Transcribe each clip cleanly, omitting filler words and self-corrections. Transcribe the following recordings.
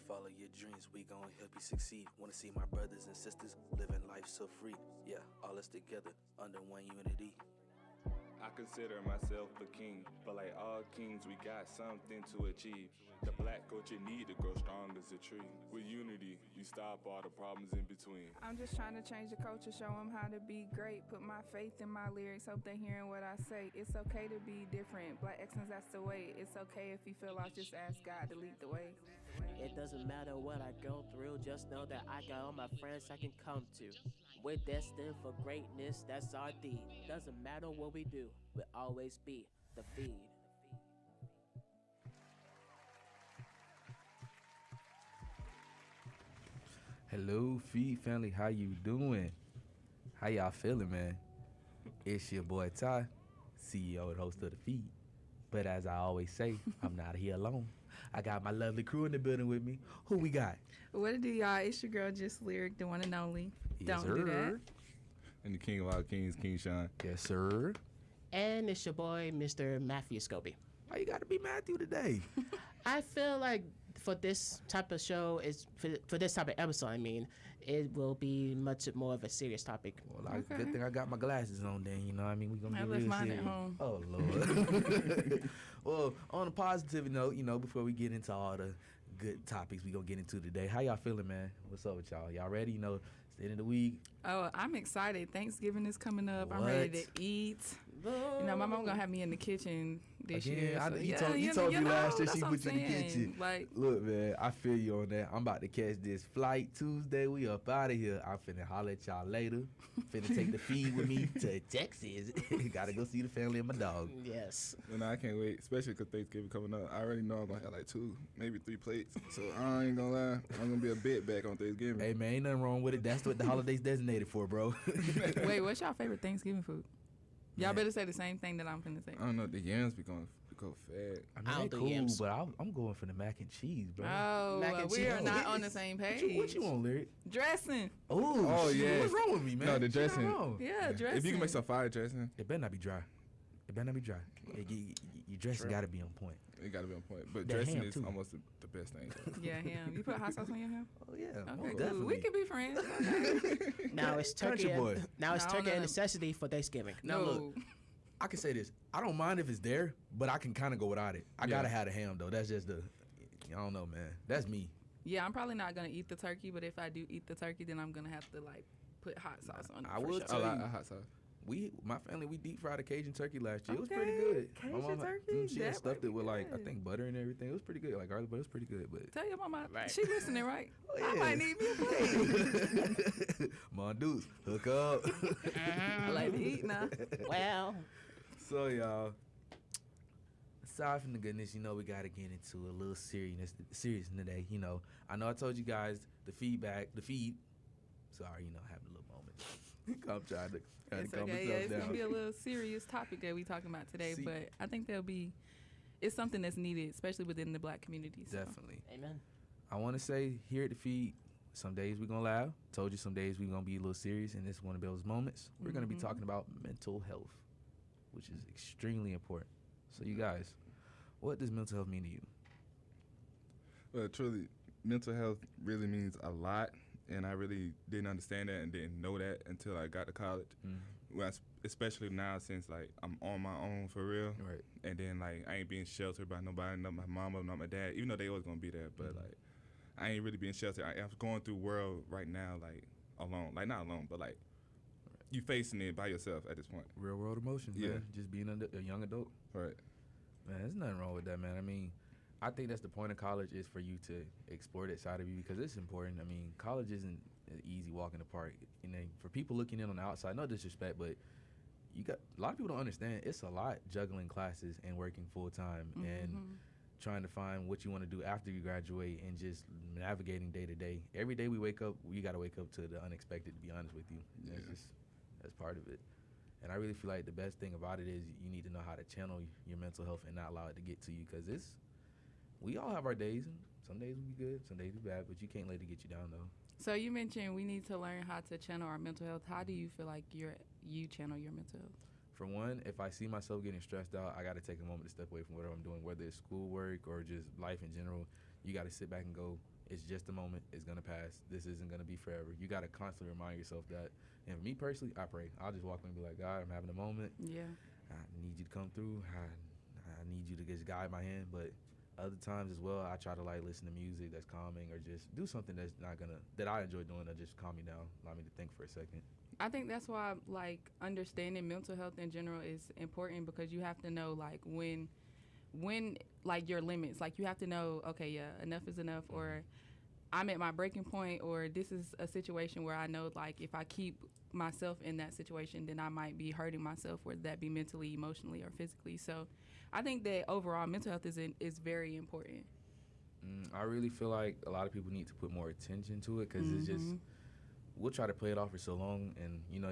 follow your dreams, we gon' help you succeed. Wanna see my brothers and sisters living life so free. Yeah, all us together under one unity. I consider myself a king, but like all kings, we got something to achieve. The black culture need to grow strong as a tree. With unity, you stop all the problems in between. I'm just trying to change the culture, show them how to be great. Put my faith in my lyrics, hope they hearing what I say. It's okay to be different, black excellence, that's the way. It's okay if you feel lost, just ask God to lead the way. It doesn't matter what I go through, just know that I got all my friends I can come to. We're destined for greatness, that's our deed. Doesn't matter what we do, we'll always be the feed. Hello, Feed family. How you doing? How y'all feeling, man? It's your boy Ty, CEO and host of the Feed. But as I always say, I'm not here alone. I got my lovely crew in the building with me. Who we got? What it do, y'all? It's your girl, Just Lyric, the one and only. Yes, Don't do sir. that. And the king of all kings, King Sean. Yes, sir. And it's your boy, Mr. Matthew Scobie. Why you gotta be Matthew today? I feel like for this type of show, for this type of episode, I mean, it will be much more of a serious topic. Well, good thing I got my glasses on then, you know what I mean? We gonna I get left real mine serious. at home. Oh, Lord. Well, on a positive note, you know, before we get into all the good topics we gonna get into today, how y'all feeling, man? What's up with y'all? Y'all ready? You know, it's the end of the week. Oh, I'm excited. Thanksgiving is coming up. I'm What? ready to eat. You know, my mom gonna have me in the kitchen this year. So, You told me last year she put you in the kitchen. Like, look, man, I feel you on that. I'm about to catch this flight Tuesday. We up out of here. I'm finna holler at y'all later. Finna take the feed with me to Texas. Gotta go see the family and my dog. Yes. Well, I can't wait, especially because Thanksgiving coming up. I already know I'm going to have like 2, maybe 3 plates. So I ain't going to lie. I'm going to be a bit back on Thanksgiving. Hey, man, ain't nothing wrong with it. That's what the holiday's designated for, bro. wait, what's y'all favorite Thanksgiving food? Y'all Man. better say the same thing that I'm finna say. I don't know. The yams be going to go fat. I mean, I don't they do cool, yams. but I'm going for the mac and cheese, bro. Oh, Mac and we cheese. are not on the same page. What you want, Lyric? Dressing. Oh, shit, yes. what's wrong with me, man? No, the Shit, dressing. I'm wrong. Yeah, dressing. If you can make some fire dressing, It better not be dry. It better not be dry. Your dressing got to be on point. it got to be on point. But The dressing ham, is too. almost the best thing. Yeah, ham. You put hot sauce on your ham? Oh, yeah. Okay, most cool. definitely. We could be friends. Okay. Now it's Country turkey. boy. Now it's No, turkey no, a no. necessity for Thanksgiving. Now, No. look, I can say this. I don't mind if it's there, but I can kind of go without it. I got to have the ham, though. That's just I don't know, man. That's me. Yeah, I'm probably not gonna eat the turkey, but if I do eat the turkey, then I'm gonna have to like put hot sauce on it. I for will sure. tell I you. like hot sauce. My family, we deep fried a Cajun turkey last year. It was Okay, pretty good. Cajun My mom turkey? she That had stuffed might it with be like, I good. think butter and everything. It was pretty good. Like garlic, but it was pretty good. But Tell your mama, Right. she listening, right? Oh, I yeah. might need me a plate. Mondoose, hook up. I like to eat now. Well, So y'all, aside from the goodness, you know, we gotta get into a little serious today. You know, I know I told you guys the feed. Sorry, you know, having a little moment. I'm trying to It's calm okay. Yeah, myself it's down. gonna be a little serious topic that we talking about today, See- but I think it's something that's needed, especially within the black community. So. Definitely. amen. I want to say here at the feed, some days we're gonna laugh. Told you some days we're gonna be a little serious, and this is one of those moments. We're gonna be talking about mental health, which is extremely important. So you guys, what does mental health mean to you? Well, truly, mental health really means a lot, and I really didn't understand that and didn't know that until I got to college. Well, especially now since like I'm on my own for real, Right. and then like I ain't being sheltered by nobody, not my mama, not my dad, even though they always gonna be there, but like I ain't really being sheltered. I'm going through world right now like alone, like not alone, but like you facing it by yourself at this point. Real world emotions, Yeah. man. Just being a young adult. Right. Man, there's nothing wrong with that, man. I mean, I think that's the point of college is for you to explore that side of you because it's important. I mean, college isn't an easy walk in the park. You know, for people looking in on the outside, no disrespect, but you got a lot of people don't understand. It's a lot juggling classes and working full time and trying to find what you want to do after you graduate and just navigating day to day. Every day we wake up, we got to wake up to the unexpected. To be honest with you, that's part of it. And I really feel like the best thing about it is you need to know how to channel your mental health and not allow it to get to you because we all have our days. Some days will be good, some days will be bad, but you can't let it get you down, though. So you mentioned we need to learn how to channel our mental health. How do you feel like you channel your mental health? For one, if I see myself getting stressed out, I got to take a moment to step away from whatever I'm doing, whether it's schoolwork or just life in general. You got to sit back and go, It's just a moment. It's gonna pass. This isn't gonna be forever. You gotta constantly remind yourself that. And me personally, I pray. I'll just walk in and be like, God, I'm having a moment. Yeah. I need you to come through. I need you to just guide my hand. But other times as well, I try to like listen to music that's calming or just do something that's not gonna that I enjoy doing that just calm me down, allow me to think for a second. I think that's why like understanding mental health in general is important because you have to know like when like your limits. Like you have to know, okay, yeah, enough is enough, or I'm at my breaking point, or this is a situation where I know like if I keep myself in that situation, then I might be hurting myself, whether that be mentally, emotionally, or physically. So I think that overall mental health is very important. I really feel like a lot of people need to put more attention to it because it's just we'll try to play it off for so long, and you know,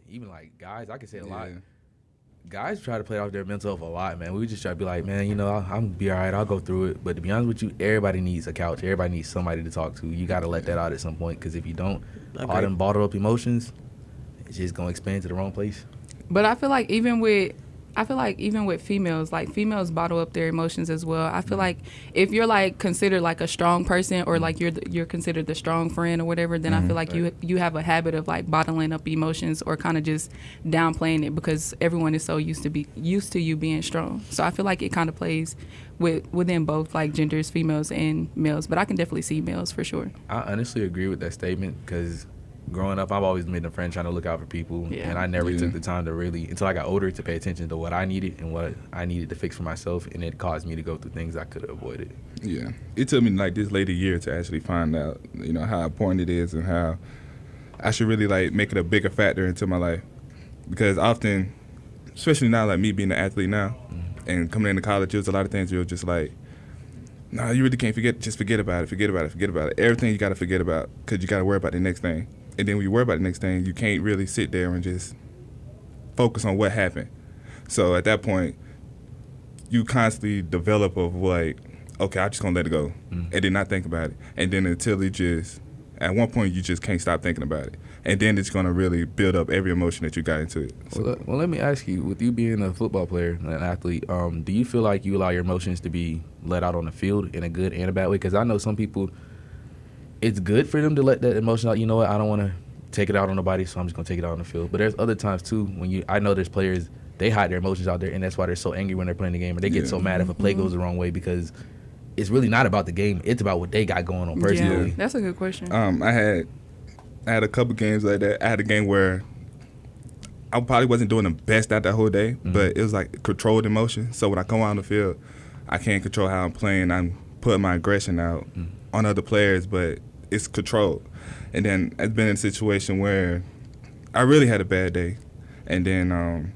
even like guys, I can say a lot. Guys try to play off their mental health a lot, man. We just try to be like, man, you know, I'm gonna be all right. I'll go through it. But to be honest with you, everybody needs a couch. Everybody needs somebody to talk to. You got to let that out at some point because if you don't, all them bottled up emotions, it's just gonna expand to the wrong place. But I feel like even with females, like females bottle up their emotions as well. I feel like if you're like considered like a strong person or like you're considered the strong friend or whatever, then I feel like you have a habit of like bottling up emotions or kind of just downplaying it because everyone is so used to you being strong. So I feel like it kind of plays within both like genders, females and males. But I can definitely see males for sure. I honestly agree with that statement because growing up, I've always been a friend trying to look out for people, and I never took the time to really, until I got older, to pay attention to what I needed and what I needed to fix for myself, and it caused me to go through things I could have avoided. Yeah. It took me like this later year to actually find out, you know, how important it is and how I should really like make it a bigger factor into my life. Because often, especially now, like me being an athlete now and coming into college, there's a lot of things you're just like, nah, you really can't forget about it. Everything you got to forget about because you got to worry about the next thing. And then when you worry about the next thing, you can't really sit there and just focus on what happened. So at that point, you constantly develop of like, okay, I'm just going to let it go and then not think about it. And then until it just, at one point, you just can't stop thinking about it. And then it's going to really build up every emotion that you got into it. So. Well, let me ask you, with you being a football player, an athlete, do you feel like you allow your emotions to be let out on the field in a good and a bad way? Because I know some people, it's good for them to let that emotion out. You know what? I don't want to take it out on nobody, so I'm just going to take it out on the field. But there's other times, too, I know there's players, they hide their emotions out there, and that's why they're so angry when they're playing the game. Or they get so mad if a play goes the wrong way because it's really not about the game. It's about what they got going on personally. Yeah, that's a good question. I had a couple games like that. I had a game where I probably wasn't doing the best out that whole day, but it was like controlled emotion. So when I come out on the field, I can't control how I'm playing. I'm putting my aggression out on other players, but it's controlled. And then I've been in a situation where I really had a bad day. And then,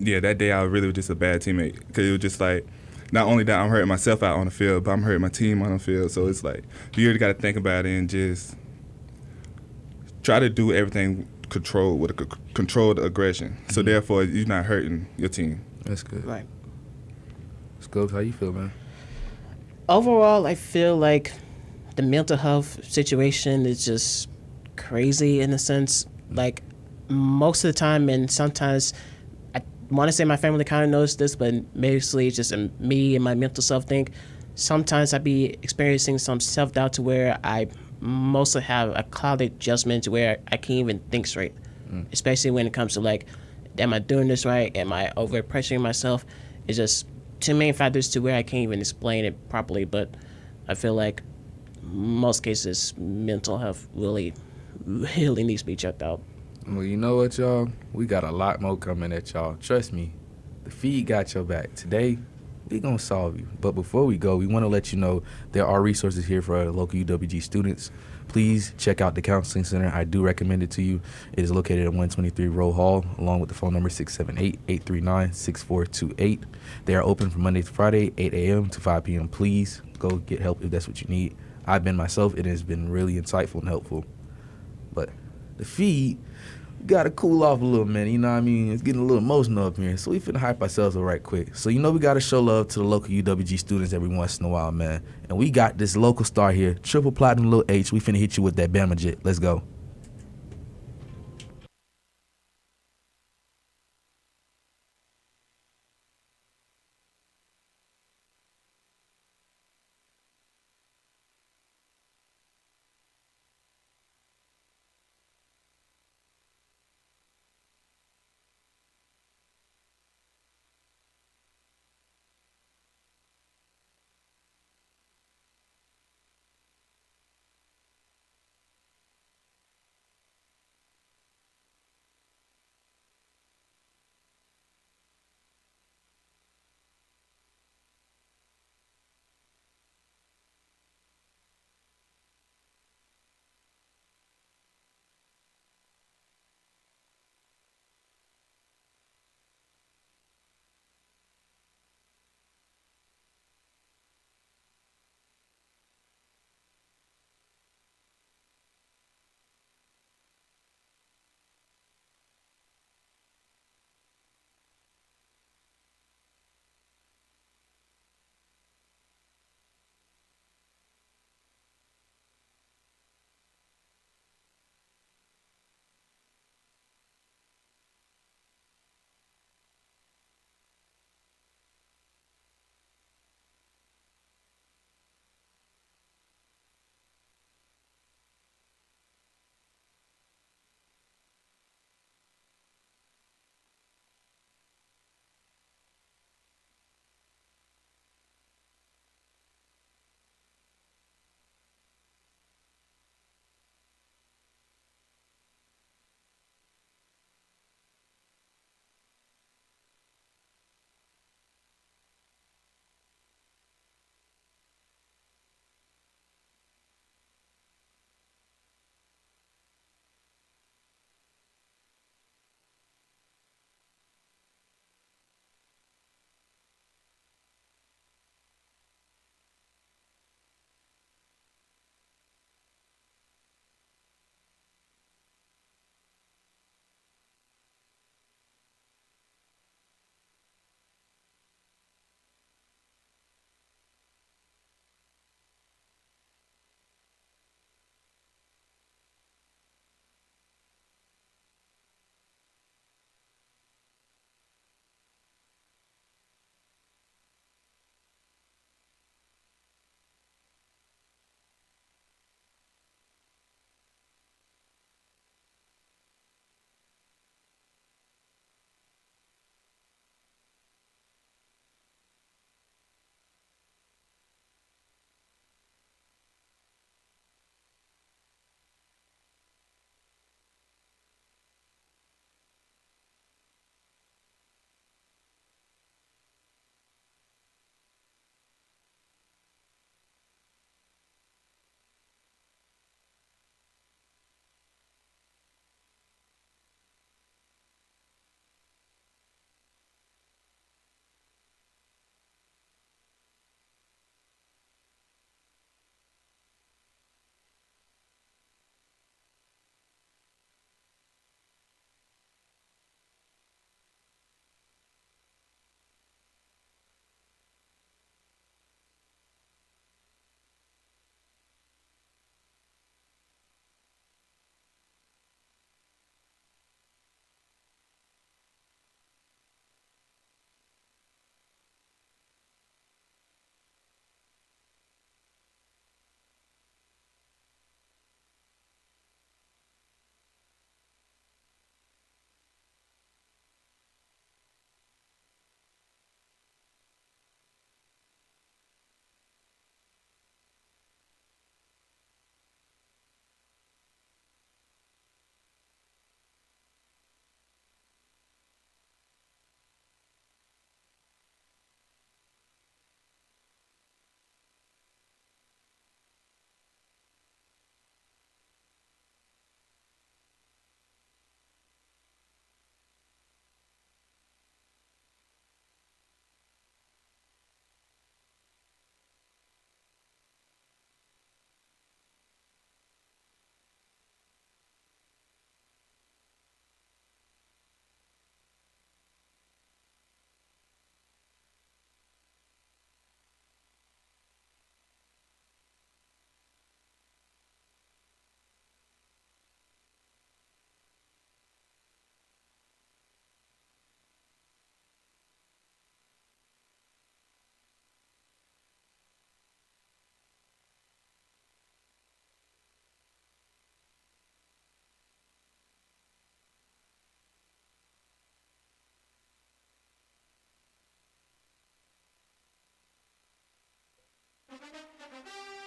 that day I really was just a bad teammate because it was just like, not only that I'm hurting myself out on the field, but I'm hurting my team on the field. So it's like, you really got to think about it and just try to do everything controlled with a controlled aggression. So therefore, you're not hurting your team. That's good. Right. Scopes, how you feel, man? Overall, I feel like the mental health situation is just crazy in a sense. Like, most of the time, and sometimes I want to say my family kind of knows this, but mostly it's just me and my mental self think. Sometimes I be experiencing some self-doubt to where I mostly have a clouded judgment to where I can't even think straight, especially when it comes to like, am I doing this right? Am I over-pressuring myself? It's just two main factors to where I can't even explain it properly, but I feel like most cases mental health really needs to be checked out. Well, you know what, y'all? We got a lot more coming at y'all. Trust me, the feed got your back. Today, we gonna solve you. But before we go, we want to let you know there are resources here for our local UWG students. Please check out the Counseling Center. I do recommend it to you. It is located at 123 Rowe Hall, along with the phone number 678-839-6428. They are open from Monday to Friday, 8 a.m. to 5 p.m. Please go get help if that's what you need. I've been myself. It has been really insightful and helpful. But the feed, got to cool off a little, man. You know what I mean? It's getting a little emotional up here. So we finna hype ourselves up right quick. So you know we got to show love to the local UWG students every once in a while, man. And we got this local star here, triple platinum Lil H. We finna hit you with that Bama Jet. Let's go.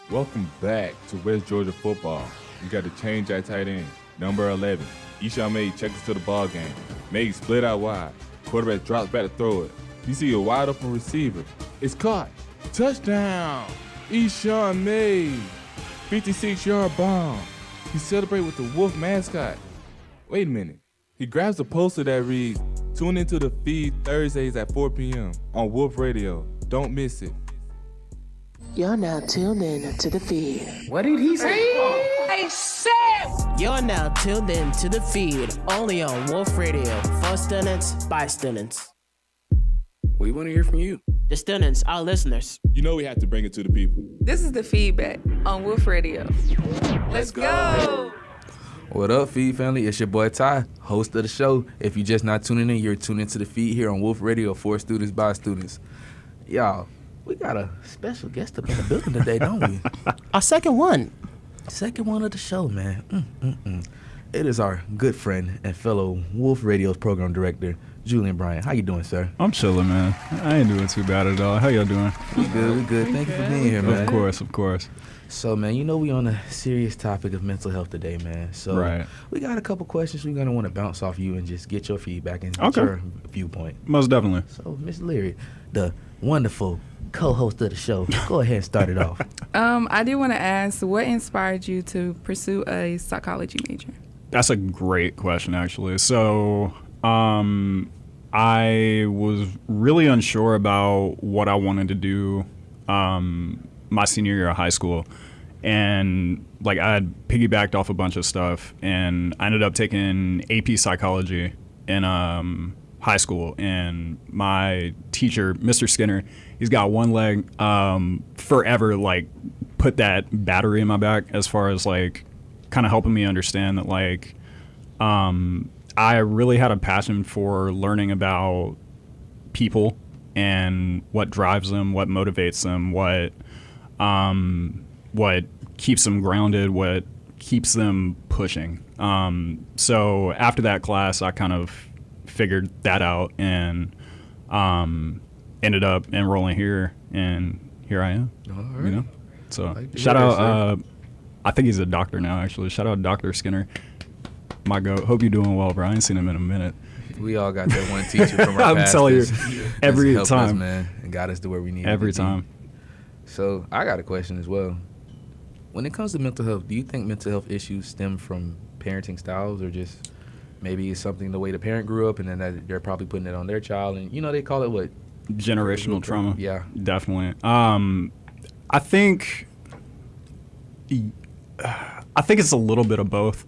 Welcome back to West Georgia football. We got to change our tight end, number 11. Eshawn May check us to the ball game. May split out wide. Quarterback drops back to throw it. You see a wide open receiver. It's caught. Touchdown! Eshawn May. 56-yard bomb. He celebrated with the Wolf mascot. Wait a minute. He grabs a poster that reads, "Tune into the feed Thursdays at 4 p.m. on Wolf Radio. Don't miss it." You're now tuned in to the feed. What did he say? You're now tuned in to the feed, only on Wolf Radio, for students, by students. We want to hear from you. The students, our listeners. You know we have to bring it to the people. This is the feedback on Wolf Radio. Let's go. What up, Feed family? It's your boy Ty, host of the show. If you're just not tuning in, you're tuning into the feed here on Wolf Radio for students by students. Y'all, we got a special guest up in the building today, don't we? Our second one. Second one of the show, man. It is our good friend and fellow Wolf Radio's program director, Julian Bryant. How you doing, sir? I'm chilling, man. I ain't doing too bad at all. How y'all doing? We good. Thank you for being here, man. Of course. So, man, you know we on a serious topic of mental health today, man. So Right. we got a couple questions we're going to want to bounce off you and just get your feedback and get Okay. your viewpoint. Most definitely. So, Miss Leary, the wonderful co-host of the show, go ahead and start it off. I did want to ask, what inspired you to pursue a psychology major? That's a great question, actually. So, I was really unsure about what I wanted to do my senior year of high school. And, like, I had piggybacked off a bunch of stuff, and I ended up taking AP psychology in high school. And my teacher, Mr. Skinner, he's got one leg forever, like, put that battery in my back as far as, like, kind of helping me understand that, like, I really had a passion for learning about people and what drives them, what motivates them, what keeps them grounded, what keeps them pushing. So after that class, I kind of figured that out and ended up enrolling here, and here I am. All right. You know, so Like to shout hear out. that, I think he's a doctor now, actually. Shout out Dr. Skinner. My goat. Hope you're doing well, bro. I ain't seen him in a minute. We all got that one teacher from our I'm past telling you, that's every helped us, time. man, and got us to where we need Every to be. time. So I got a question as well. When it comes to mental health, do you think mental health issues stem from parenting styles, or just maybe it's something the way the parent grew up and then they're probably putting it on their child, and you know they call it what? Generational trauma. Yeah. Definitely. I think it's a little bit of both.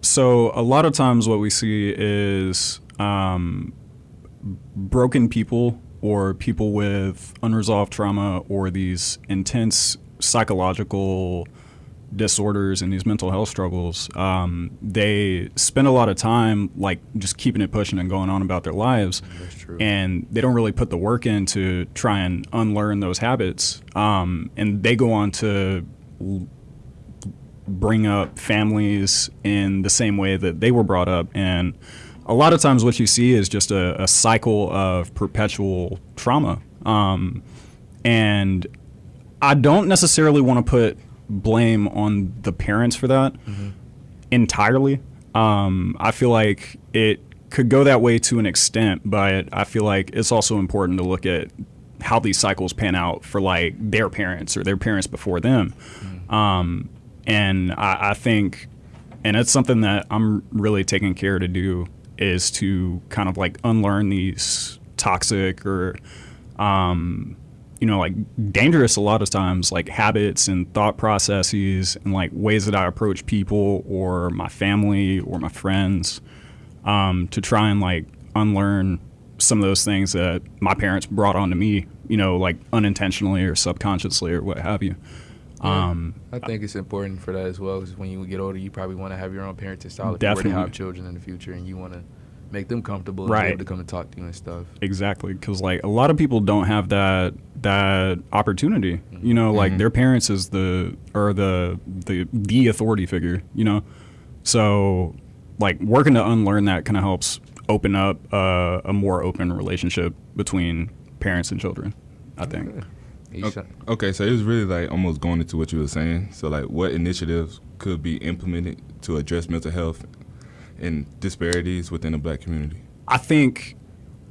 So a lot of times what we see is broken people or people with unresolved trauma or these intense psychological disorders and these mental health struggles. They spend a lot of time like just keeping it pushing and going on about their lives. That's true. And they don't really put the work in to try and unlearn those habits. And they go on to bring up families in the same way that they were brought up. And a lot of times what you see is just a cycle of perpetual trauma. And I don't necessarily want to put blame on the parents for that entirely. I feel like it could go that way to an extent, but I feel like it's also important to look at how these cycles pan out for like their parents or their parents before them. And I think, and it's something that I'm really taking care to do, is to kind of like unlearn these toxic or, like dangerous a lot of times, like habits and thought processes and like ways that I approach people or my family or my friends, to try and like unlearn some of those things that my parents brought onto me, like unintentionally or subconsciously or what have you. I think it's important for that as well, because when you get older, you probably want to have your own parenting style if Definitely. you were to have children in the future, and you want to make them comfortable and Right. be able to come and talk to you and stuff. Exactly, because like a lot of people don't have that opportunity. Like their parents is the authority figure. So like working to unlearn that kind of helps open up a more open relationship between parents and children, I think. Okay, so it was really like almost going into what you were saying. So like, what initiatives could be implemented to address mental health and disparities within the Black community? I think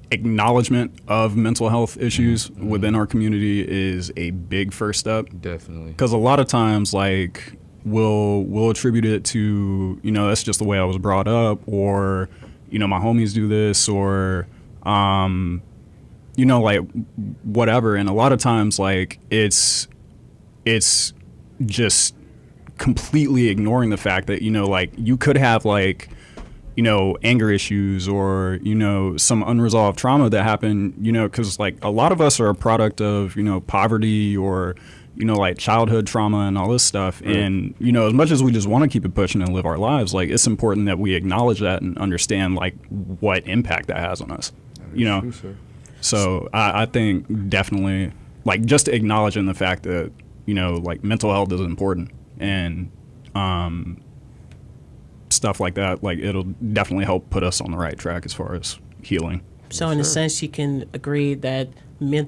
acknowledgement of mental health issues within our community is a big first step. Definitely. Because a lot of times, like, we'll attribute it to, that's just the way I was brought up, or, my homies do this, or, like, whatever. And a lot of times, like, it's just completely ignoring the fact that, like, you could have, like, anger issues or, some unresolved trauma that happened, because, like, a lot of us are a product of, poverty or, like, childhood trauma and all this stuff. Right. And, as much as we just want to keep it pushing and live our lives, like, it's important that we acknowledge that and understand, like, what impact that has on us, True, sir. So I think definitely, like, just acknowledging the fact that, like, mental health is important and, stuff like that, like, it'll definitely help put us on the right track as far as healing. So in a sense, you can agree that I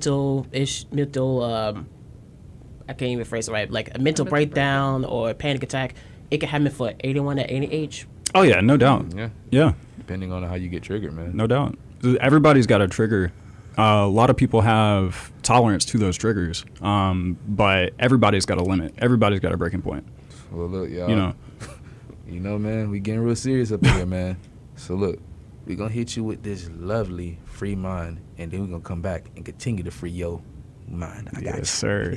can't even phrase it right, like a mental breakdown or a panic attack, it can happen for anyone at any age. Oh yeah, no doubt. Yeah. Depending on how you get triggered, man. No doubt. Everybody's got a trigger. A lot of people have tolerance to those triggers, but everybody's got a limit. Everybody's got a breaking point. Well, look, y'all. Man, we getting real serious up here, man. So look, we gonna hit you with this lovely free mind, and then we gonna come back and continue to free your mind. I got you. Yes, sir.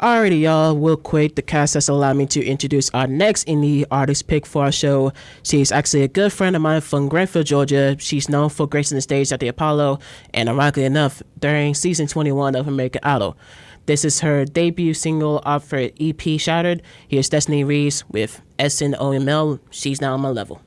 Alrighty, y'all. Real quick, the cast has allowed me to introduce our next indie artist pick for our show. She's actually a good friend of mine from Granville, Georgia. She's known for gracing the stage at the Apollo, and ironically enough, during season 21 of American Idol. This is her debut single off her EP, Shattered. Here's Destiny Reeves with SNOML. She's Now on My Level.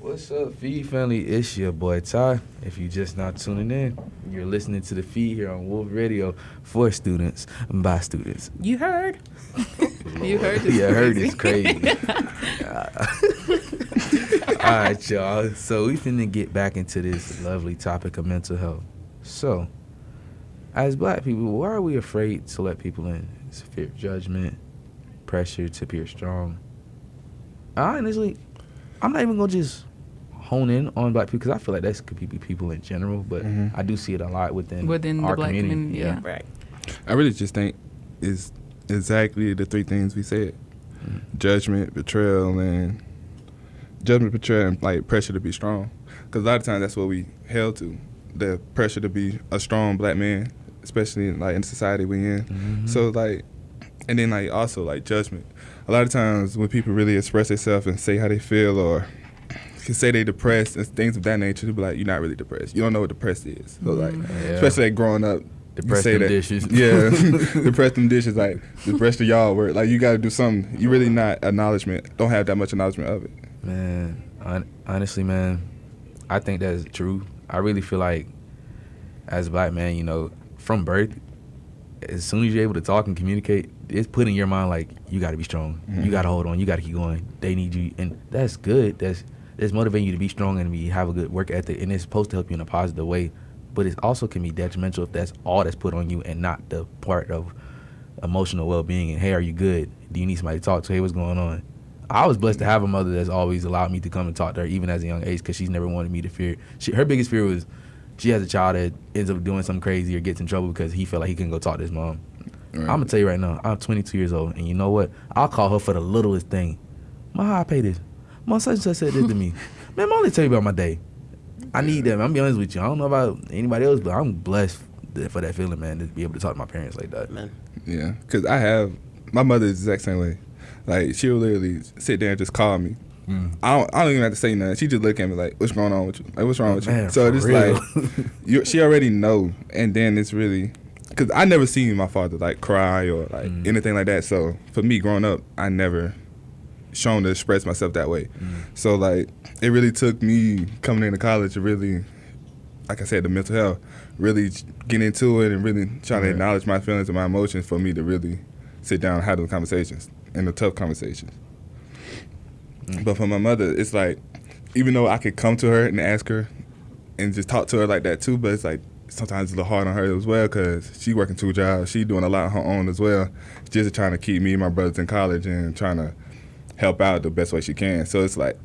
What's up, Feed Family? It's your boy Ty. If you just not tuning in, you're listening to the Feed here on Wolf Radio for students by students. You heard? You heard this? Yeah, I heard it's crazy. All right, y'all. So we finna get back into this lovely topic of mental health. So, as black people, why are we afraid to let people in? It's fear of judgment, pressure to appear strong. Honestly, I'm not even gonna just hone in on black people because I feel like that could be people in general, but I do see it a lot within the our black community. Yeah. Right. I really just think it's exactly the three things we said: judgment, betrayal, and like pressure to be strong. Because a lot of times that's what we held to, the pressure to be a strong black man, especially like in the society we in. So like, and then like also like judgment. A lot of times when people really express themselves and say how they feel or can say they depressed and things of that nature, they'll be like, you're not really depressed. You don't know what depressed is. So like, especially like growing up, Depressed say them that, dishes. Yeah, depressed them dishes. Like the rest of y'all work. Like you got to do something. You really not acknowledgement. Don't have that much acknowledgement of it. Man, honestly, man, I think that's true. I really feel like as a black man, you know, from birth, as soon as you're able to talk and communicate, it's put in your mind like you got to be strong. You got to hold on. You got to keep going. They need you, and that's good. That's motivating you to be strong and have a good work ethic, and it's supposed to help you in a positive way. But it also can be detrimental if that's all that's put on you and not the part of emotional well-being. And hey, are you good? Do you need somebody to talk to? Hey, what's going on? I was blessed to have a mother that's always allowed me to come and talk to her, even as a young age, because she's never wanted me to fear. Her biggest fear was she has a child that ends up doing something crazy or gets in trouble because he felt like he couldn't go talk to his mom. Right. I'm gonna tell you right now, I'm 22 years old, and you know what? I'll call her for the littlest thing. Ma, how I pay this? My such and such said this to me. Man, I'm only tell you about my day. I need that. I'm gonna be honest with you. I don't know about anybody else, but I'm blessed for that feeling, man, to be able to talk to my parents like that. Man. Yeah, because my mother is the exact same way. Like she'll literally sit there and just call me. I don't even have to say nothing. She just look at me like, "What's going on with you? Like, what's wrong with you?" Man, So for it's real. like she already know, and then it's really because I never seen my father like cry or like anything like that. So for me, growing up, I never shown to express myself that way. So like it really took me coming into college to really, like I said, the mental health, really get into it and really trying to acknowledge my feelings and my emotions for me to really sit down and have those conversations and the tough conversations. But for my mother, it's like, even though I could come to her and ask her and just talk to her like that too, but it's like sometimes it's a little hard on her as well because she working 2 jobs. She doing a lot on her own as well, just trying to keep me and my brothers in college and trying to help out the best way she can. So it's like,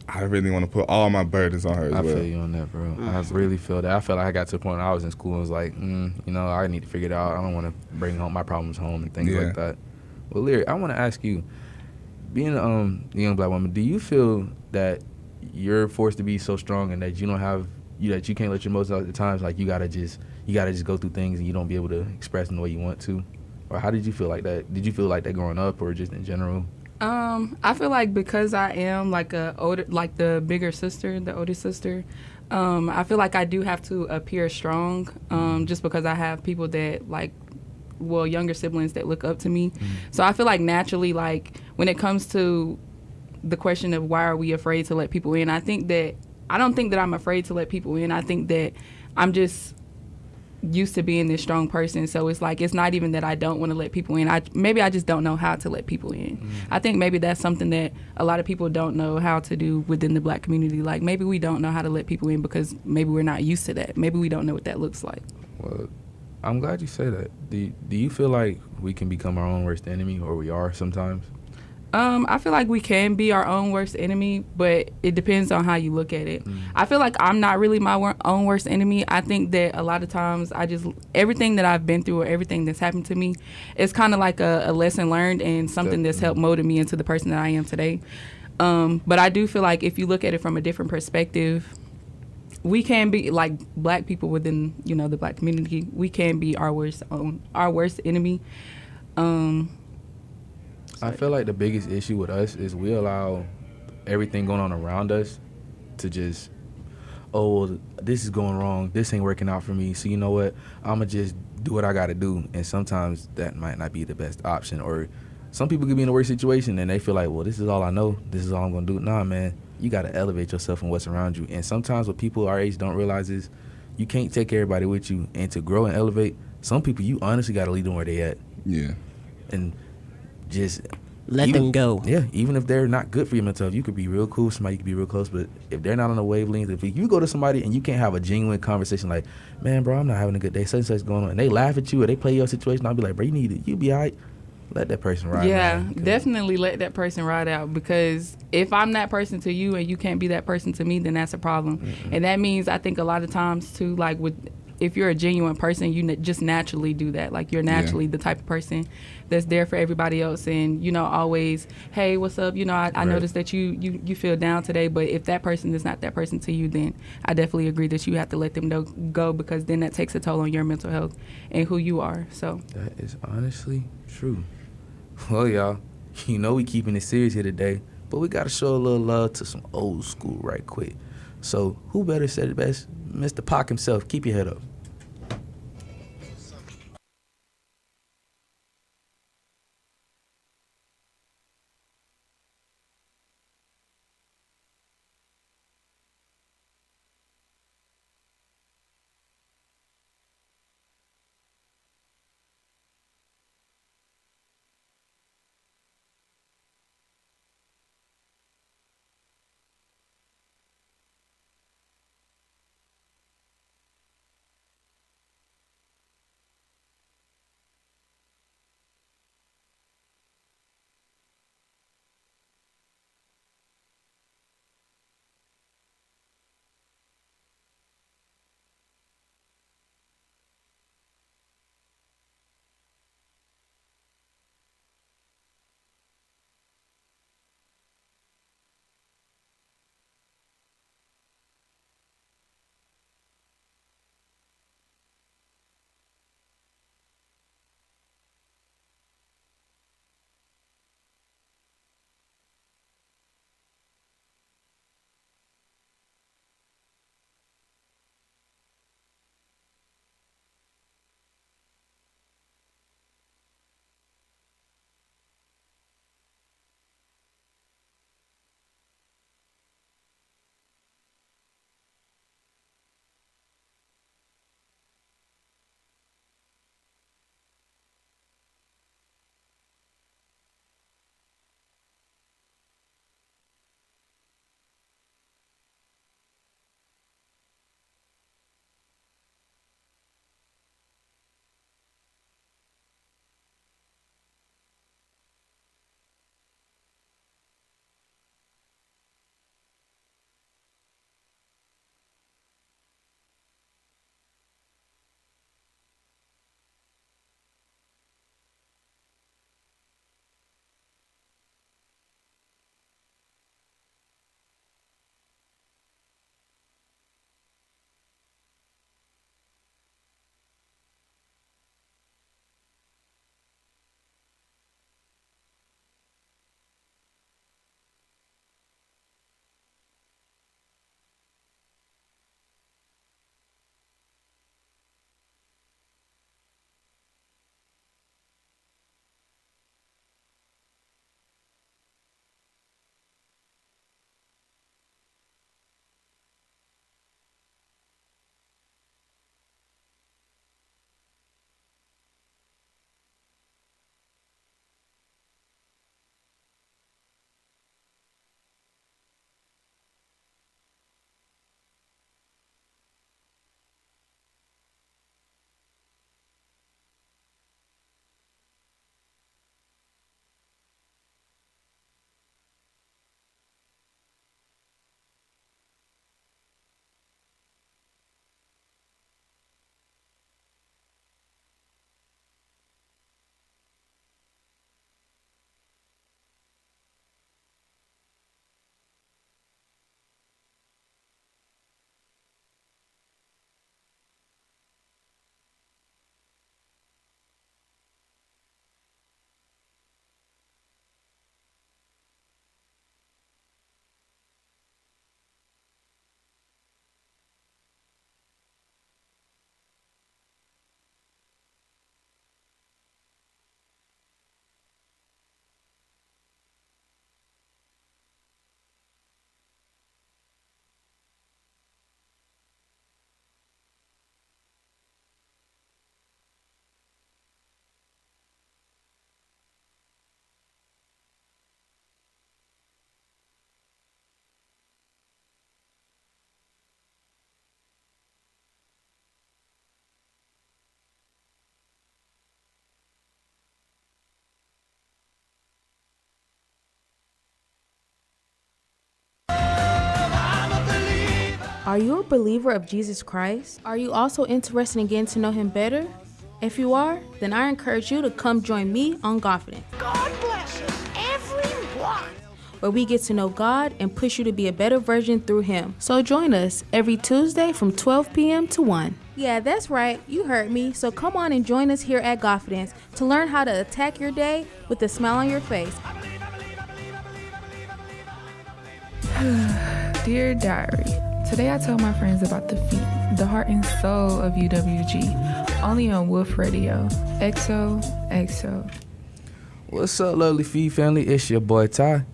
I really want to put all my burdens on her as I well. feel you on that, bro. I really feel that. I felt like I got to the point where I was in school and was like, I need to figure it out. I don't want to bring home my problems home and things like that. Well, Lyric, I want to ask you, being a young black woman, do you feel that you're forced to be so strong and that you don't have that you can't let your emotions out at times? Like you gotta just go through things and you don't be able to express in the way you want to, or how did you feel like that? Did you feel like that growing up, or just in general? I feel like because I am like the bigger sister, the older sister, I feel like I do have to appear strong, just because I have people that younger siblings that look up to me. So I feel like naturally, like when it comes to the question of why are we afraid to let people in, I don't think that I'm afraid to let people in. I think that I'm just used to being this strong person. So it's like, it's not even that I don't want to let people in. Maybe I just don't know how to let people in. I think maybe that's something that a lot of people don't know how to do within the black community. Like maybe we don't know how to let people in because maybe we're not used to that. Maybe we don't know what that looks like. Well, I'm glad you say that. Do you feel like we can become our own worst enemy, or we are sometimes? I feel like we can be our own worst enemy, but it depends on how you look at it. I feel like I'm not really my own worst enemy. I think that a lot of times everything that I've been through or everything that's happened to me is kind of like a lesson learned and something that's helped mold me into the person that I am today. But I do feel like if you look at it from a different perspective, we can be like black people within, the black community. We can be our worst enemy. I feel like the biggest issue with us is we allow everything going on around us to just, this is going wrong. This ain't working out for me. So you know what? I'm going to just do what I got to do. And sometimes that might not be the best option. Or some people could be in a worse situation and they feel like, well, this is all I know. This is all I'm going to do. Nah, man, you got to elevate yourself and what's around you. And sometimes what people our age don't realize is you can't take everybody with you. And to grow and elevate, some people, you honestly got to leave them where they at. Yeah. And just let them go. Yeah, even if they're not good for your mental health, you could be real cool with somebody, you could be real close, but if they're not on the wavelength, if you go to somebody and you can't have a genuine conversation like, man, bro, I'm not having a good day, such and such going on, and they laugh at you or they play your situation, I'll be like, bro, you be all right. Let that person ride. Yeah, man, definitely let that person ride out, because if I'm that person to you and you can't be that person to me, then that's a problem. And that means I think a lot of times too, like if you're a genuine person, you just naturally do that. Like you're naturally the type of person that's there for everybody else, and always, hey, what's up? I noticed that you feel down today, but if that person is not that person to you, then I definitely agree that you have to let them go, because then that takes a toll on your mental health and who you are. So that is honestly true. Well, y'all, we keeping it serious here today, but we got to show a little love to some old school right quick. So who better said it best? Mr. Pac himself. Keep your head up. Are you a believer of Jesus Christ? Are you also interested in getting to know him better? If you are, then I encourage you to come join me on Confidence. God blesses everyone. Where we get to know God and push you to be a better version through him. So join us every Tuesday from 12 p.m. to 1. Yeah, that's right. You heard me. So come on and join us here at Confidence to learn how to attack your day with a smile on your face. Dear Diary, today I told my friends about the feet, the heart and soul of UWG, only on Wolf Radio. XOXO. What's up, lovely Feed family? It's your boy Ty.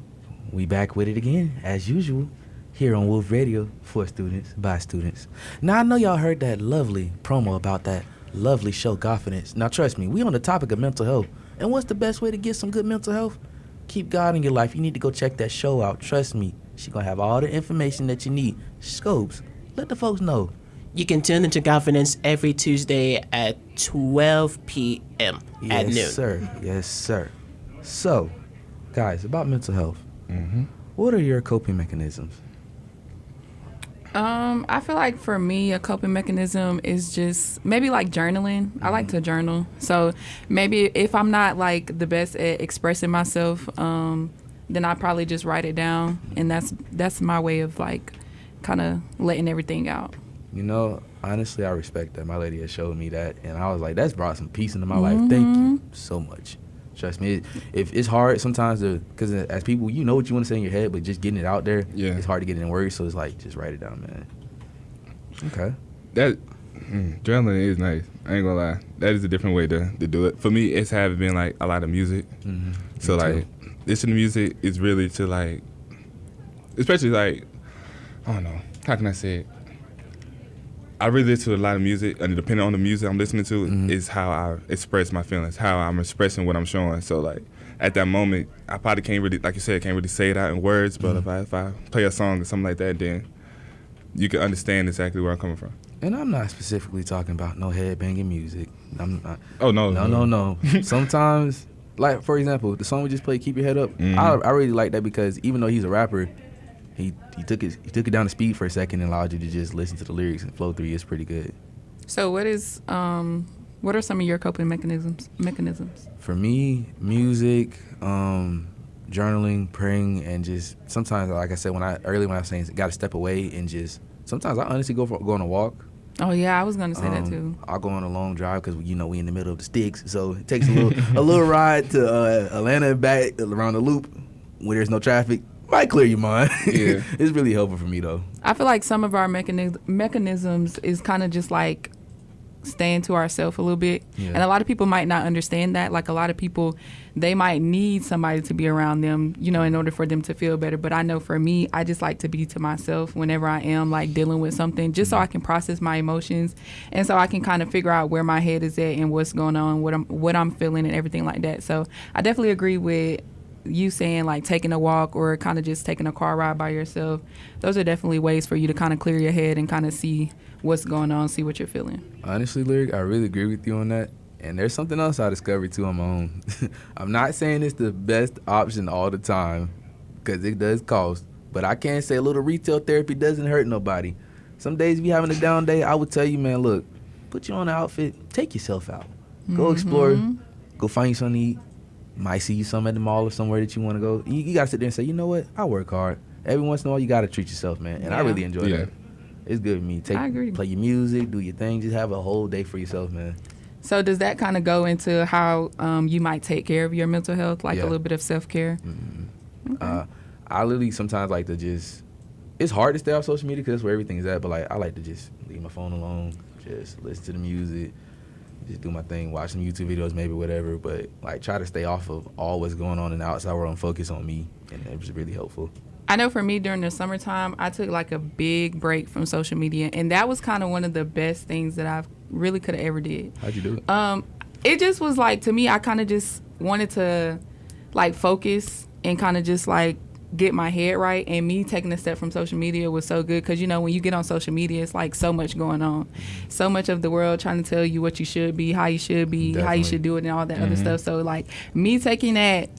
We back with it again, as usual, here on Wolf Radio for students, by students. Now, I know y'all heard that lovely promo about that lovely show, Confidence. Now, trust me, we on the topic of mental health. And what's the best way to get some good mental health? Keep God in your life. You need to go check that show out. Trust me, she gonna have all the information that you need. Scopes, let the folks know. You can tune into Confidence every Tuesday at 12 p.m. at noon. Yes, sir. Yes, sir. So, guys, about mental health. What are your coping mechanisms? I feel like for me, a coping mechanism is just maybe like journaling. I like to journal. So maybe if I'm not like the best at expressing myself, then I probably just write it down. And that's my way of like kind of letting everything out. You know, honestly, I respect that. My lady has showed me that. And I was like, that's brought some peace into my life. Thank you so much. Trust me, if it's hard sometimes because as people, you know what you want to say in your head, but just getting it out there, it's hard to get it in words. So it's like, just write it down, man. Okay. That journaling is nice. I ain't gonna lie. That is a different way to do it. For me, it's having been like a lot of music. So like, listening to music is really to like, especially like, I don't know, how can I say it? I really listen to a lot of music, and depending on the music I'm listening to, is how I express my feelings, how I'm expressing what I'm showing. So like, at that moment, I probably can't really, like you said, can't really say it out in words. But if I play a song or something like that, then you can understand exactly where I'm coming from. And I'm not specifically talking about no headbanging music. I'm not. Oh no. No. Sometimes, like for example, the song we just played, "Keep Your Head Up." I really like that because even though he's a rapper, he took it down to speed for a second and allowed you to just listen to the lyrics and flow through. It's pretty good. So what are some of your coping mechanisms? For me, music, journaling, praying, and just sometimes, like I said, when I was saying, got to step away and just sometimes I honestly go on a walk. Oh yeah, I was gonna say that too. I'll go on a long drive because we in the middle of the sticks, so it takes a little ride to Atlanta and back around the loop where there's no traffic. Might clear your mind. Yeah. It's really helpful for me though. I feel like some of our mechanisms is kind of just like staying to ourselves a little bit. Yeah. And a lot of people might not understand that. Like a lot of people, they might need somebody to be around them, you know, in order for them to feel better. But I know for me, I just like to be to myself whenever I am like dealing with something, just so I can process my emotions and so I can kind of figure out where my head is at and what's going on, what I'm feeling and everything like that. So I definitely agree with you saying like taking a walk or kind of just taking a car ride by yourself. Those are definitely ways for you to kind of clear your head and kind of see what's going on, see what you're feeling. Honestly, Lyric, I really agree with you on that. And there's something else I discovered too on my own. I'm not saying it's the best option all the time because it does cost, but I can say a little retail therapy doesn't hurt nobody. Some days if you're having a down day, I would tell you, man, look, put you on an outfit, take yourself out. Go explore, go find you something to eat. Might see you some at the mall or somewhere that you want to go. You got to sit there and say, you know what? I work hard. Every once in a while, you got to treat yourself, man. And I really enjoy that. It's good with me. I agree. Play your music, do your thing. Just have a whole day for yourself, man. So does that kind of go into how you might take care of your mental health, like a little bit of self-care? Okay. I literally sometimes like to just, it's hard to stay off social media because that's where everything is at, but like I like to just leave my phone alone, just listen to the music, just do my thing, watch some YouTube videos, maybe whatever, but like try to stay off of all what's going on in the outside world and focus on me, and it was really helpful. I know for me during the summertime, I took like a big break from social media, and that was kind of one of the best things that I've really could have ever did. How'd you do it? It just was like, to me, I kind of just wanted to like focus and kind of just like get my head right, and me taking a step from social media was so good because, you know, when you get on social media, it's like so much going on, so much of the world trying to tell you what you should be, how you should be, how you should do it, and all that other stuff. So like me taking that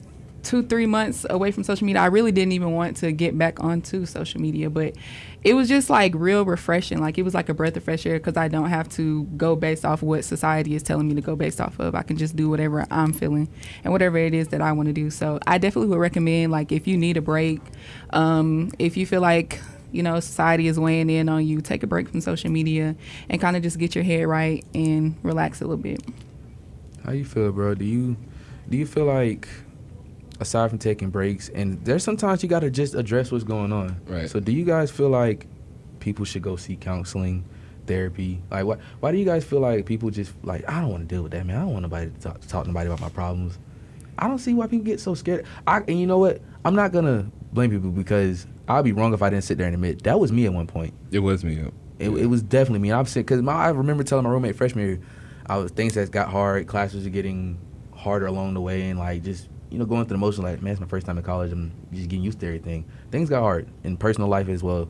2-3 months away from social media, I really didn't even want to get back onto social media, but it was just like real refreshing. Like it was like a breath of fresh air because I don't have to go based off what society is telling me to go based off of. I can just do whatever I'm feeling and whatever it is that I want to do. So I definitely would recommend, like, if you need a break, if you feel like, you know, society is weighing in on you, take a break from social media and kind of just get your head right and relax a little bit. How you feel, bro? Do you feel like, aside from taking breaks, and there's sometimes you got to just address what's going on. Right. So do you guys feel like people should go seek counseling, therapy? Like, why do you guys feel like people just, like, I don't want to deal with that, man. I don't want nobody to talk to nobody about my problems. I don't see why people get so scared. And you know what? I'm not going to blame people because I'd be wrong if I didn't sit there and admit that was me at one point. It was me. It was definitely me. I'm sick because I remember telling my roommate freshman year, things that got hard, classes are getting harder along the way, and like just, you know, going through the motion, like, man, it's my first time in college. I'm just getting used to everything. Things got hard in personal life as well.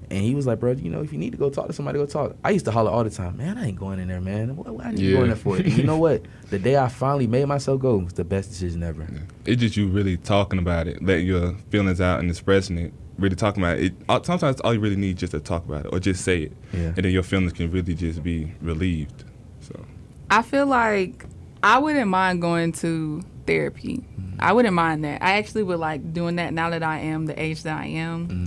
And he was like, bro, you know, if you need to go talk to somebody, go talk. I used to holler all the time, man, I ain't going in there, man. What I need to go in there for? And you know what? The day I finally made myself go was the best decision ever. Yeah. It's just you really talking about it, letting your feelings out and expressing it, really talking about it. Sometimes all you really need is just to talk about it or just say it. Yeah. And then your feelings can really just be relieved. So I feel like I wouldn't mind going to therapy. I wouldn't mind that. I actually would like doing that now that I am the age that I am.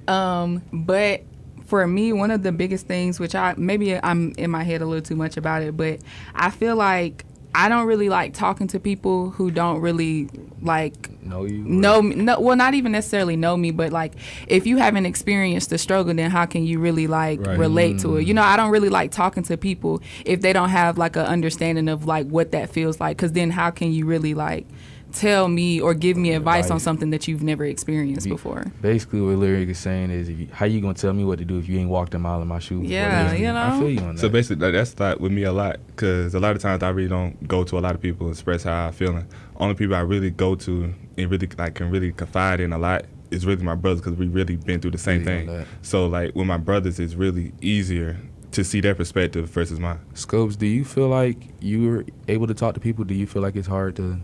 But for me, one of the biggest things, which maybe I'm in my head a little too much about it, but I feel like I don't really like talking to people who don't really like know you. Well, not even necessarily know me, but like if you haven't experienced the struggle, then how can you really like relate to it? You know, I don't really like talking to people if they don't have like an understanding of like what that feels like, because then how can you really like tell me or give me advice on something that you've never experienced before? Basically, what Lyric is saying is, how you gonna tell me what to do if you ain't walked a mile in my shoes? Yeah, you know. I feel you on that. So basically, that's like with me a lot, because a lot of times I really don't go to a lot of people and express how I'm feeling. Only people I really go to and really like can really confide in a lot is really my brothers, because we really been through the same thing. So like with my brothers, it's really easier to see their perspective versus mine. Scopes, do you feel like you were able to talk to people? Do you feel like it's hard to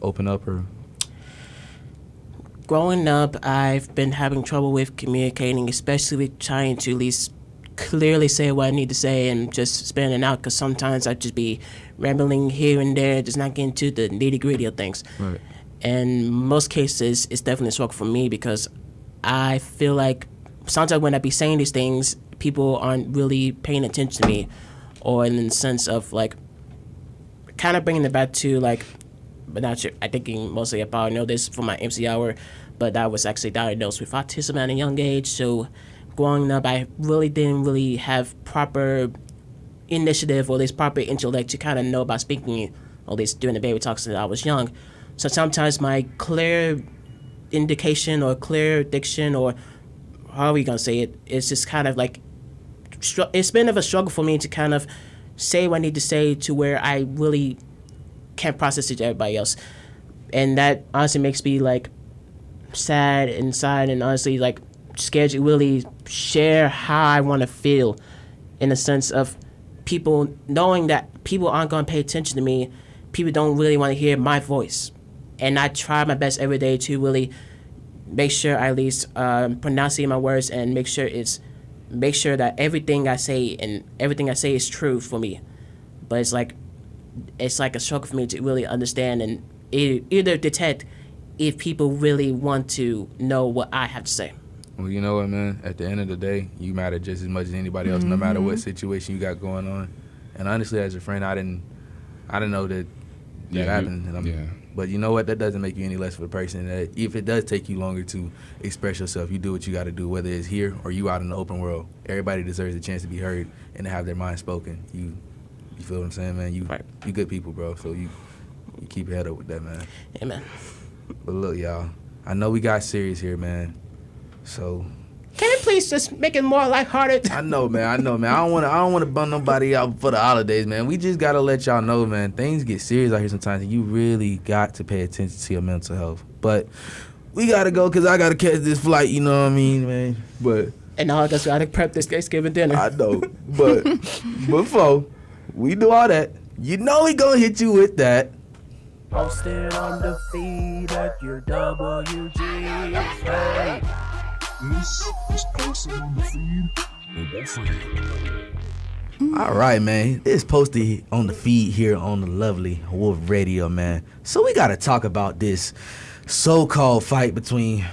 open up? Or growing up, I've been having trouble with communicating, especially with trying to at least clearly say what I need to say and just spelling it out, because sometimes I just be rambling here and there, just not getting to the nitty-gritty of things. Right. And most cases, it's definitely a struggle for me, because I feel like sometimes when I be saying these things, people aren't really paying attention to me, or in the sense of like kind of bringing it back to like, but not sure, I think mostly I probably know this from my MC hour, but I was actually diagnosed with autism at a young age. So growing up, I really didn't really have proper initiative or this proper intellect to kind of know about speaking, or at least during the baby talks since I was young. So sometimes my clear indication or clear diction, or however you're going to say it, it's just kind of like, it's been of a struggle for me to kind of say what I need to say to where I really can't process it to everybody else. And that honestly makes me like sad inside, and honestly like scared to really share how I want to feel, in the sense of people knowing that people aren't going to pay attention to me. People don't really want to hear my voice. And I try my best every day to really make sure I at least pronunciate my words and make sure that everything I say is true for me. But it's like a struggle for me to really understand and either detect if people really want to know what I have to say. Well, you know what, man? At the end of the day, you matter just as much as anybody else, no matter what situation you got going on. And honestly, as a friend, I didn't know that happened. But you know what? That doesn't make you any less of a person. That if it does take you longer to express yourself, you do what you got to do, whether it's here or you out in the open world. Everybody deserves a chance to be heard and to have their mind spoken. You feel what I'm saying, man? You good people, bro. So you keep your head up with that, man. Amen. But look, y'all, I know we got serious here, man. So can you please just make it more lighthearted? I know, man. I don't want to bum nobody out for the holidays, man. We just gotta let y'all know, man. Things get serious out here sometimes, and you really got to pay attention to your mental health. But we gotta go, cause I gotta catch this flight. You know what I mean, man? But and all I guess we gotta prep this Thanksgiving dinner. I know, but before we do all that, you know we gonna hit you with that Posted on the feed at your WG. Hey. This is posted on the feed. All right, man. It's posted on the feed here on the lovely Wolf Radio, man. So we got to talk about this so-called fight between...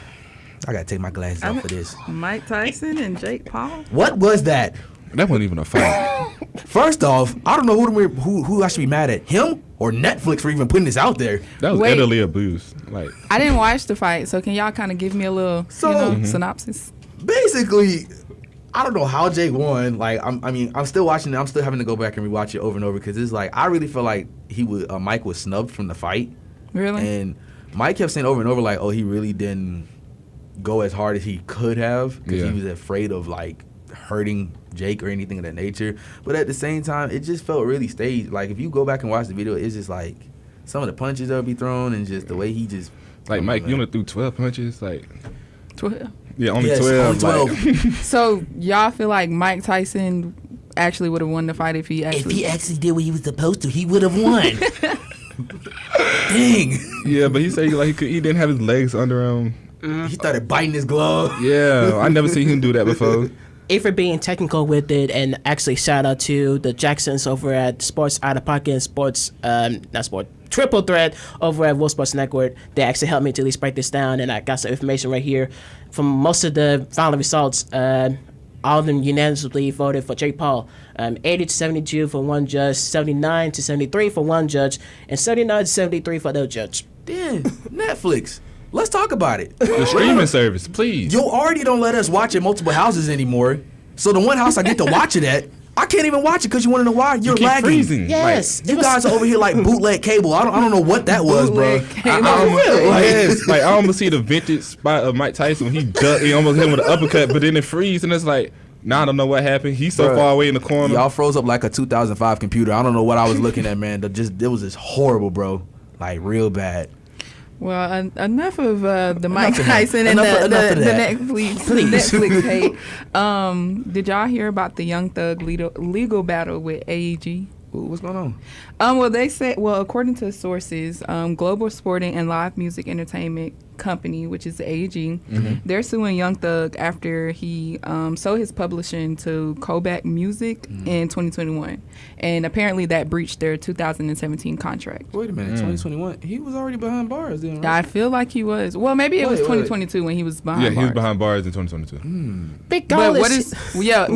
I got to take my glasses off for this. Mike Tyson and Jake Paul. What was that? That wasn't even a fight. First off, I don't know who I should be mad at, him or Netflix for even putting this out there. That was utterly abuse. Like, I didn't watch the fight, so can y'all kind of give me a little synopsis? Basically, I don't know how Jake won. Like, I'm still watching it. I'm still having to go back and rewatch it over and over because it's like I really feel like Mike was snubbed from the fight. Really? And Mike kept saying over and over like, oh, he really didn't go as hard as he could have because he was afraid of like hurting Jake or anything of that nature. But at the same time, it just felt really staged. Like if you go back and watch the video, it's just like some of the punches that would be thrown and just the way he just like Mike, you only threw 12 punches, like 12. Yeah, only 12. Only 12. Like. So y'all feel like Mike Tyson actually would have won the fight if he actually did what he was supposed to, he would have won. Dang. Yeah, but he said he didn't have his legs under him. He started biting his glove. Yeah, I never seen him do that before. If we're being technical with it, and actually shout out to the Jacksons over at Sports Out of Pocket and Sports, not Sport, Triple Threat over at World Sports Network. They actually helped me to at least break this down, and I got some information right here. From most of the final results, all of them unanimously voted for Jake Paul. 80 to 72 for one judge, 79 to 73 for one judge, and 79 to 73 for the other judge. Damn, Netflix. Let's talk about it. The streaming service, please. You already don't let us watch at multiple houses anymore. So the one house I get to watch it at, I can't even watch it because you want to know why? You're keep lagging. Freezing. Yes. Like, you guys are over here like bootleg cable. I don't know what that was, bro. I almost see the vintage spot of Mike Tyson when he almost hit him with an uppercut, but then it freezed, and it's like, now I don't know what happened. He's so far away in the corner. Y'all froze up like a 2005 computer. I don't know what I was looking at, man. It was just horrible, bro. Like real bad. Well, enough of the Mike Tyson and the Netflix hate. Did y'all hear about the Young Thug legal battle with AEG? Ooh, what's going on? Well, they said, according to sources, Global Sporting and Live Music Entertainment Company, which is the AEG, they're suing Young Thug after he sold his publishing to Kodak Music in 2021. And apparently that breached their 2017 contract. Wait a minute, 2021? He was already behind bars then, right? I feel like he was. Well, maybe it was 2022 when he was behind bars. Yeah, he was behind bars in 2022. Regardless,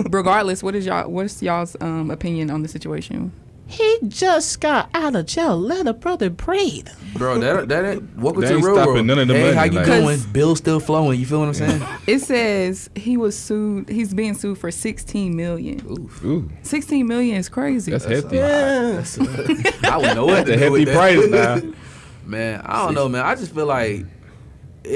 regardless, what's y'all's opinion on the situation? he just got out of jail. Let a brother breathe. Bro, that ain't welcome That to the ain't real stopping world. none of the Hey, money, how you like- doing? Bill's still flowing. You feel what I'm saying? It says he was sued. He's being sued for $16 million. Ooh, $16 million is crazy. that's hefty. I would know what That's a to do hefty with that. price now. Man, I don't know, man. I just feel like I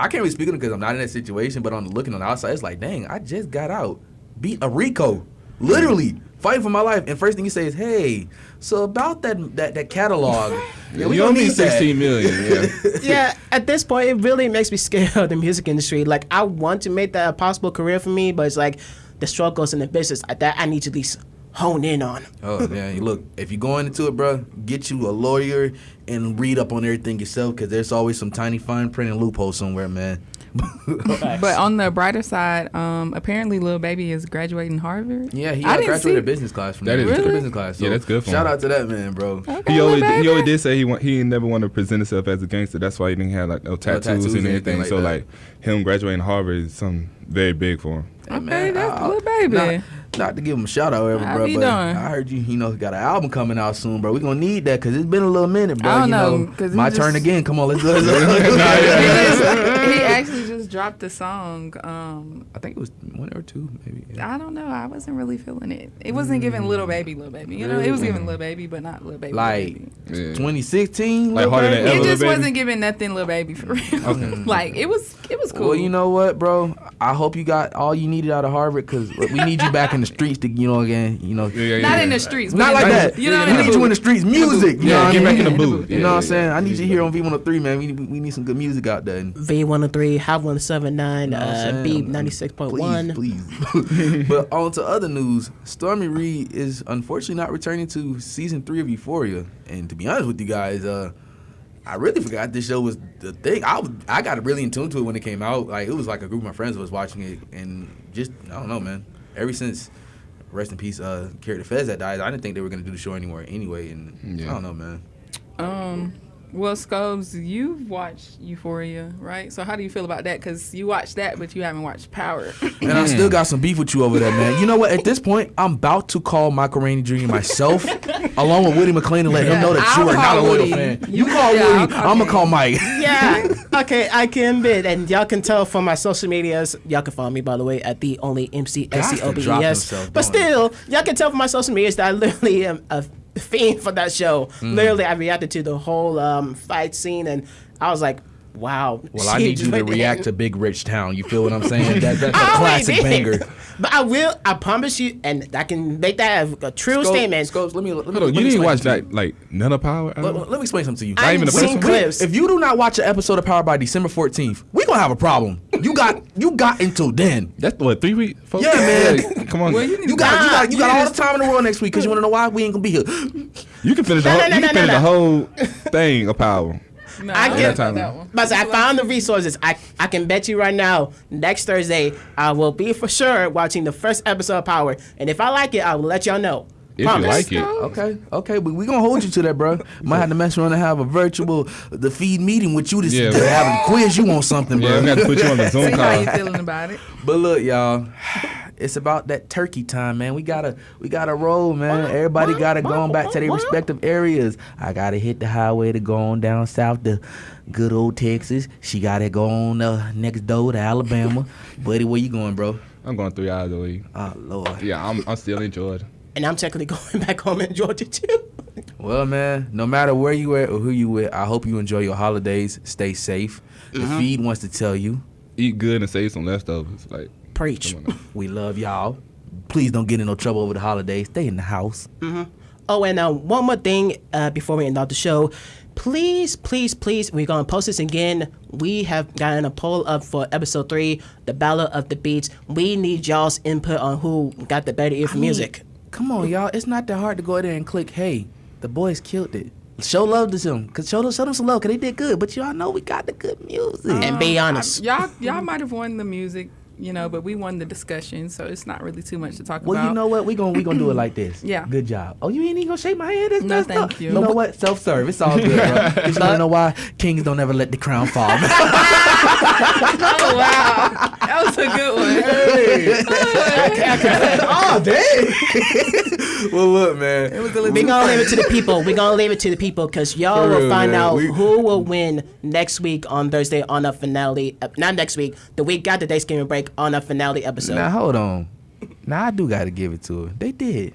can't really speak on it because I'm not in that situation, but on looking on the outside, it's like, dang, I just got out. Beat a Rico. Literally. Fighting for my life. And first thing you say is, hey, so about that catalog. Yeah, we You don't don't need need that. $16 million. Yeah. Yeah, at this point, it really makes me scared of the music industry. Like, I want to make that a possible career for me, but it's like the struggles in the business that I need to at least hone in on. Oh, man. Look, if you're going into it, bro, get you a lawyer and read up on everything yourself because there's always some tiny fine print and loophole somewhere, man. But on the brighter side, apparently Lil Baby is graduating Harvard. Yeah, he I didn't graduated see- business class from That there. is He took a good. business class. So Yeah, that's good for shout him. out to that man, bro. Okay, He Lil always Baby. did say he never wanted to present himself as a gangster. That's why he didn't have like no tattoos tattoos and or anything anything. like So that. like him graduating Harvard is something very big for him. Hey, Okay, that's Lil Baby. Not to give him a shout out, ever, How bro, he but doing? I heard you got an album coming out soon, bro. We're gonna need that because it's been a little minute, bro. I don't You know, 'cause he my just- turn again. Come on, let's go. He actually just dropped a song. I think it was one or two, maybe. Yeah. I don't know. I wasn't really feeling it. It wasn't giving Lil Baby. You know, it was giving Lil Baby, but not Lil Baby. Like Lil Baby. Yeah. 2016, Like Lil harder Baby? than It ever, just Lil Baby? wasn't giving nothing Lil Baby for real. Like it was cool. Well, you know what, bro? I hope you got all you needed out of Harvard, because we need you back in the streets to, again, Not in the streets. Not like that. You know, we need you in the streets. Music. You know what I get mean? back in the booth. You know what I'm saying? I need you here on V103, man. We need some good music out there. V103, Hot 179, Beep 96.1. Please. But on to other news. Stormy Reed is unfortunately not returning to season 3 of Euphoria. And to be honest with you guys, I really forgot this show was the thing. I got really in tune to it when it came out. Like, it was like a group of my friends was watching it, and just, I don't know, man. Ever since, rest in peace, Carrie Fez that died, I didn't think they were gonna do the show anymore anyway. And I don't know, man. Well, Scopes, you've watched Euphoria, right? So how do you feel about that? Because you watched that, but you haven't watched Power. And I still got some beef with you over that, man. You know what? At this point, I'm about to call Michael Rainey Jr. myself, along with Woody McClain, and let him know that you are not a loyal fan. You call Woody, I'm going to call Mike. Yeah. Okay, I can admit, and y'all can tell from my social medias, y'all can follow me, by the way, at the only MCSCOBES. But still, y'all can tell from my social medias that I literally am a fiend for that show. Literally, I reacted to the whole fight scene, and I was like, wow. Well, I need you to react to Big Rich Town. You feel what I'm saying? That's a classic banger. But I promise you, and I can make that a true statement. Scopes, let me Hold on, you didn't watch that, like, none of Power? Let me explain something to you. I've seen clips. If you do not watch an episode of Power by December 14th, we're going to have a problem. You got until then. That's what, 3 weeks? Yeah, man. Yeah, come on. Well, You got all the time in the world next week, because you want to know why? We ain't going to be here. You can finish the whole thing of Power. No, I don't can, know that one. but I found the resources. I can bet you right now, next Thursday, I will be for sure watching the first episode of Power. And if I like it, I will let y'all know. If Promise. you like it. Okay, but we gonna hold you to that, bro. Might have to mess around and have a virtual the feed meeting with you to have a quiz you on something, bro. Yeah, we got to put you on the Zoom See how call. you feeling about it? But look, y'all, it's about that turkey time, man. We gotta roll, man. Everybody gotta go on back to their respective areas. I gotta hit the highway to go on down south to good old Texas. She gotta go on next door to Alabama. Buddy, where you going, bro? I'm going 3 hours a week. Oh Lord. Yeah, I'm still in Georgia. And I'm technically going back home in Georgia too. Well, man, no matter where you at or who you with, I hope you enjoy your holidays. Stay safe. The feed wants to tell you, Eat good and save some leftovers. Like, Preach. we love y'all. Please don't get in no trouble over the holidays. Stay in the house. Oh, and one more thing before we end out the show. Please, we're going to post this again. We have gotten a poll up for episode 3, the Battle of the Beats. We need y'all's input on who got the better ear for music. Come on, y'all. It's not that hard to go there and click, hey, the boys killed it. Show love to them. Because show them some love, because they did good. But y'all know we got the good music. And be honest. Y'all might have won the music, but we won the discussion, so it's not really too much to talk about. Well, you know what? We gonna do it like this. Yeah. Good job. Oh, you ain't even gonna shake my hand? No, thank you. You know what? Self-serve. It's all good, bro. 'Cause you wanna know why? Kings don't ever let the crown fall. Oh, wow. That was a good one. Oh, dang. Well, look, man. It was a little We're going to leave it to the people. We're going to leave it to the people because y'all For will real, find man. out who will win next week on Thursday on a finale. Not next week. The week after Thanksgiving break on a finale episode. Now, hold on. Now, I do got to give it to her. They did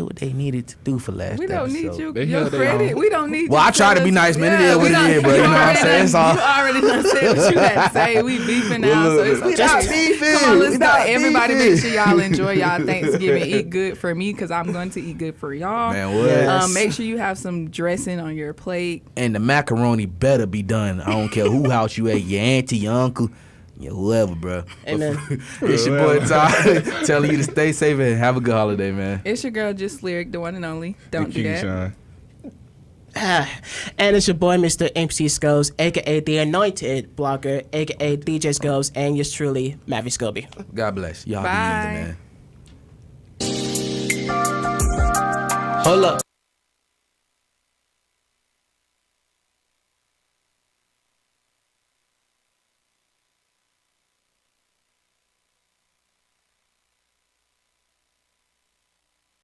what they needed to do for last We don't episode. need your credit. We don't need Well, you I try to be nice, man. It is what it is, but you know what I'm saying? It's all. You already done said what you had to say. We beefing now, so it's okay. Just beefing. Come on, let's We go. not Everybody beefing. make sure y'all enjoy y'all Thanksgiving. Eat good for me because I'm going to eat good for y'all. Man, what? Make sure you have some dressing on your plate. And the macaroni better be done. I don't care who house you at, your auntie, your uncle, your whoever, bro. Amen. It's your boy Ty telling you to stay safe and have a good holiday, man. It's your girl, Just Lyric, the one and only. Don't do that. Sean. And it's your boy, Mr. MC Scopes, a.k.a. The Anointed Blogger, a.k.a. DJ Scopes, and yours truly, Maverick Scobie. God bless. Y'all Bye. be easy, man. Hold up.